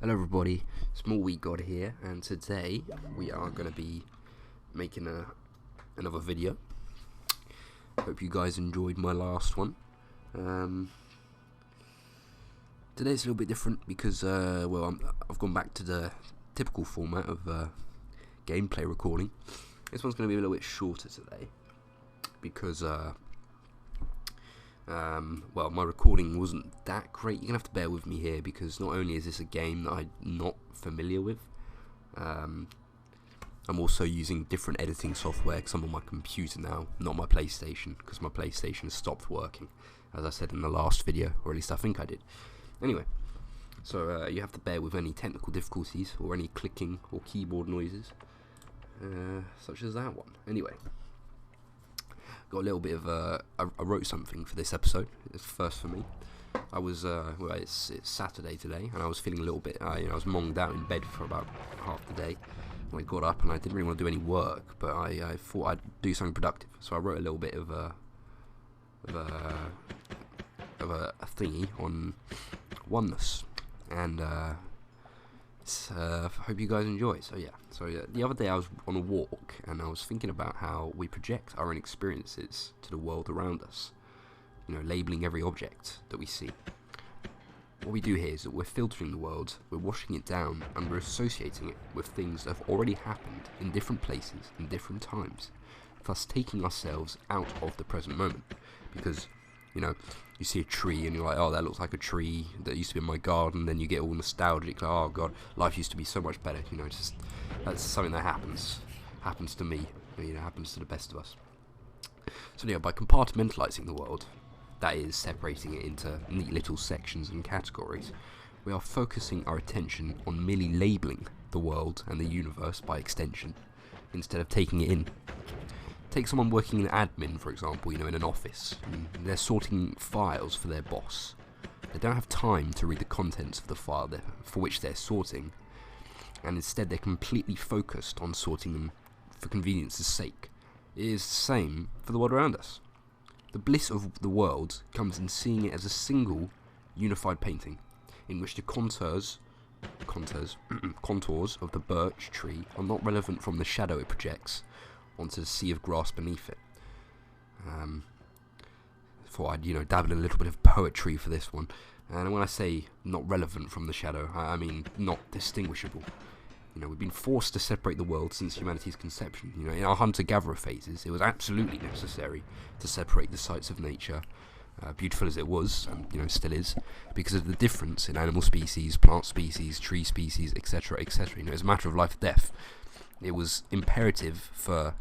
Hello everybody, Small Wheat God here, and today we are going to be making another video. Hope you guys enjoyed my last one. Today's a little bit different because, I've gone back to the typical format of gameplay recording. This one's going to be a little bit shorter today because, my recording wasn't that great. You're going to have to bear with me here because not only is this a game that I'm not familiar with, I'm also using different editing software because I'm on my computer now, not my PlayStation, because my PlayStation has stopped working, as I said in the last video, or at least I think I did. Anyway, so you have to bear with any technical difficulties or any clicking or keyboard noises, such as that one. Anyway, got a little bit of I wrote something for this episode. It's first for me. I was it's Saturday today, and I was feeling a little bit. I was monged out in bed for about half the day. When I got up, and I didn't really want to do any work, but I thought I'd do something productive. So I wrote a little bit of a thingy on oneness, and I hope you guys enjoy. So the other day I was on a walk, and I was thinking about how we project our own experiences to the world around us. Labeling every object that we see. What we do here is that we're filtering the world, we're washing it down, and we're associating it with things that have already happened in different places, in different times, thus taking ourselves out of the present moment. Because, you see a tree and you're like, oh, that looks like a tree that used to be in my garden, then you get all nostalgic, like, oh god, life used to be so much better, that's something that happens to me, happens to the best of us. So by compartmentalizing the world, that is, separating it into neat little sections and categories, we are focusing our attention on merely labeling the world and the universe by extension, instead of taking it in. Take someone working in admin, for example, in an office, and they're sorting files for their boss. They don't have time to read the contents of the file for which they're sorting, and instead they're completely focused on sorting them for convenience's sake. It is the same for the world around us. The bliss of the world comes in seeing it as a single, unified painting, in which the contours of the birch tree are not relevant from the shadow it projects onto the sea of grass beneath it. Thought I'd dabble in a little bit of poetry for this one, and when I say not relevant from the shadow, I mean not distinguishable. We've been forced to separate the world since humanity's conception. In our hunter-gatherer phases, it was absolutely necessary to separate the sights of nature, beautiful as it was, and still is, because of the difference in animal species, plant species, tree species, etc., etc. It's a matter of life or death. It was imperative for,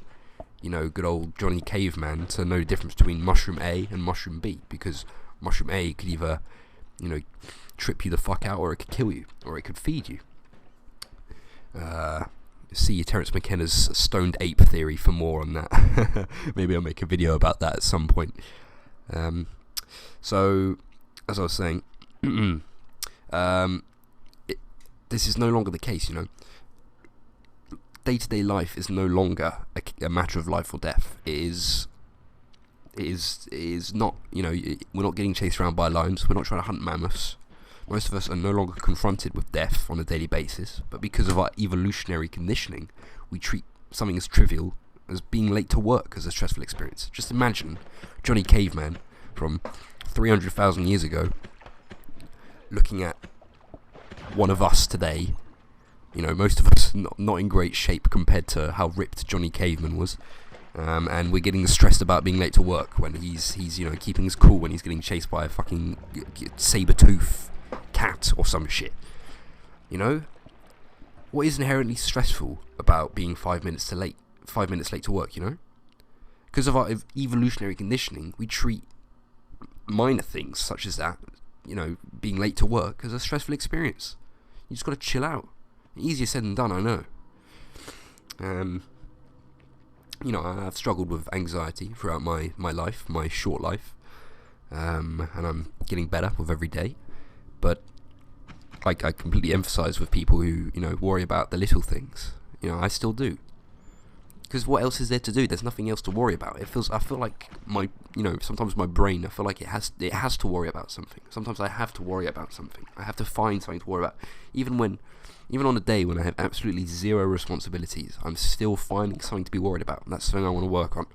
good old Johnny Caveman to know the difference between mushroom A and mushroom B, because mushroom A could either, trip you the fuck out, or it could kill you, or it could feed you. See Terence McKenna's stoned ape theory for more on that. Maybe I'll make a video about that at some point. So, as I was saying, this is no longer the case, Day-to-day life is no longer a matter of life or death. It is not, we're not getting chased around by lions, we're not trying to hunt mammoths. Most of us are no longer confronted with death on a daily basis, but because of our evolutionary conditioning, we treat something as trivial as being late to work as a stressful experience. Just imagine Johnny Caveman from 300,000 years ago looking at one of us today. Most of us not in great shape compared to how ripped Johnny Caveman was. And we're getting stressed about being late to work when he's keeping his cool when he's getting chased by a fucking saber-tooth cat or some shit. What is inherently stressful about being 5 minutes late to work? Because of our evolutionary conditioning, we treat minor things such as that, being late to work, as a stressful experience. You just got to chill out. Easier said than done, I know. I've struggled with anxiety throughout my life, my short life, and I'm getting better with every day. But I completely empathise with people who, worry about the little things. I still do. Because what else is there to do? There's nothing else to worry about. I feel like sometimes my brain, I feel like it has to worry about something. Sometimes I have to worry about something. I have to find something to worry about. Even on a day when I have absolutely zero responsibilities, I'm still finding something to be worried about. That's something I want to work on.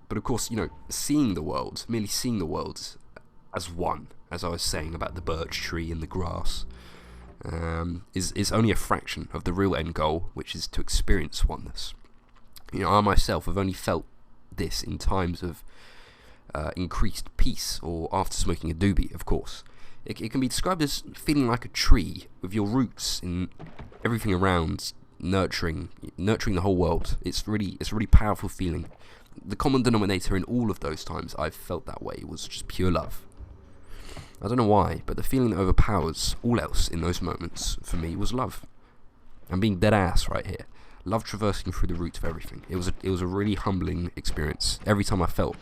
But of course, merely seeing the world as one, as I was saying about the birch tree and the grass, is only a fraction of the real end goal, which is to experience oneness. I myself have only felt this in times of increased peace, or after smoking a doobie, of course. It can be described as feeling like a tree with your roots in everything around, nurturing the whole world. It's a really powerful feeling. The common denominator in all of those times I've felt that way was just pure love. I don't know why, but the feeling that overpowers all else in those moments, for me, was love. I'm being dead ass right here. Love traversing through the roots of everything. It was a really humbling experience. Every time I felt,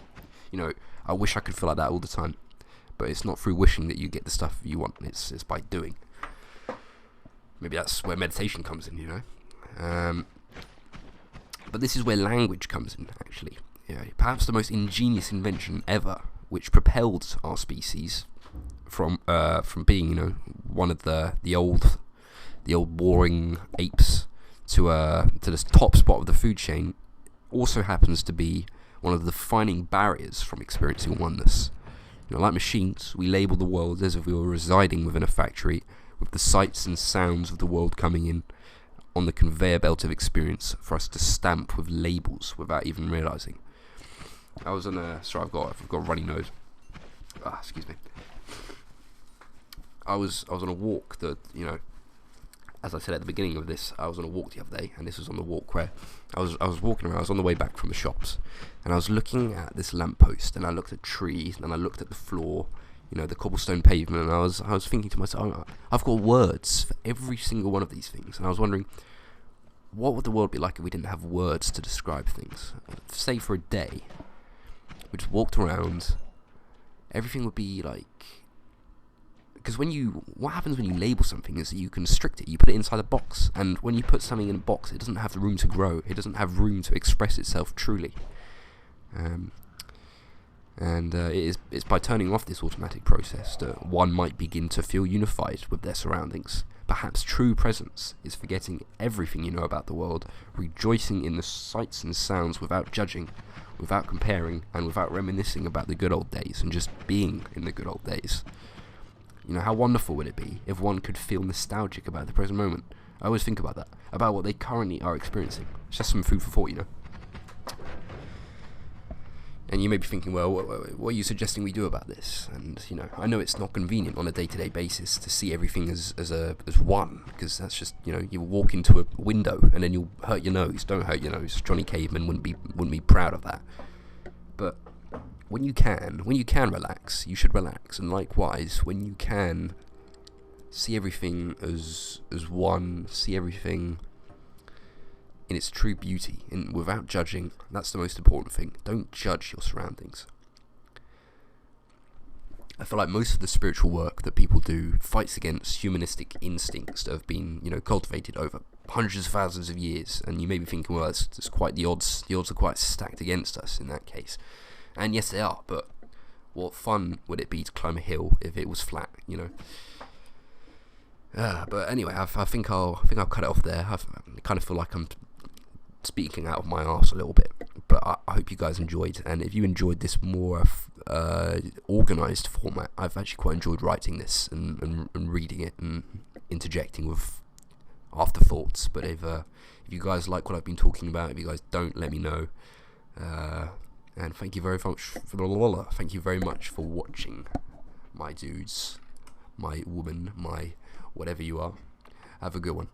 I wish I could feel like that all the time. But it's not through wishing that you get the stuff you want. It's by doing. Maybe that's where meditation comes in, But this is where language comes in, actually. Perhaps the most ingenious invention ever, which propelled our species from being, one of the old warring apes to the top spot of the food chain, also happens to be one of the defining barriers from experiencing oneness. Like machines, we label the world as if we were residing within a factory, with the sights and sounds of the world coming in on the conveyor belt of experience for us to stamp with labels without even realizing. I was on a... Sorry, I've got a runny nose. Excuse me. I was on a walk that, as I said at the beginning of this, I was on a walk the other day, and this was on the walk where I was walking around. I was on the way back from the shops, and I was looking at this lamppost, and I looked at trees, and I looked at the floor, the cobblestone pavement, and I was thinking to myself, I've got words for every single one of these things, and I was wondering, what would the world be like if we didn't have words to describe things? Say for a day, we just walked around, everything would be like... Because what happens when you label something is that you constrict it, you put it inside a box, and when you put something in a box, it doesn't have the room to grow, it doesn't have room to express itself truly. It's by turning off this automatic process that one might begin to feel unified with their surroundings. Perhaps true presence is forgetting everything you know about the world, rejoicing in the sights and sounds without judging, without comparing, and without reminiscing about the good old days, and just being in the good old days. How wonderful would it be if one could feel nostalgic about the present moment? I always think about that, about what they currently are experiencing. It's just some food for thought, And you may be thinking, well, what are you suggesting we do about this? And, I know it's not convenient on a day-to-day basis to see everything as one, because that's just, you walk into a window and then you'll hurt your nose. Don't hurt your nose. Johnny Caveman wouldn't be proud of that. But when you can relax, you should relax. And likewise, when you can see everything as one, see everything in its true beauty, and without judging, that's the most important thing. Don't judge your surroundings. I feel like most of the spiritual work that people do fights against humanistic instincts that have been, cultivated over hundreds of thousands of years. And you may be thinking, well, it's quite the odds. The odds are quite stacked against us in that case. And yes, they are. But what fun would it be to climb a hill if it was flat? But anyway, I think I'll cut it off there. I kind of feel like I'm speaking out of my arse a little bit, but I hope you guys enjoyed. And if you enjoyed this more organised format, I've actually quite enjoyed writing this and reading it and interjecting with afterthoughts. But if you guys like what I've been talking about, if you guys don't, let me know. And thank you very much for watching, my dudes, my woman, my whatever you are. Have a good one.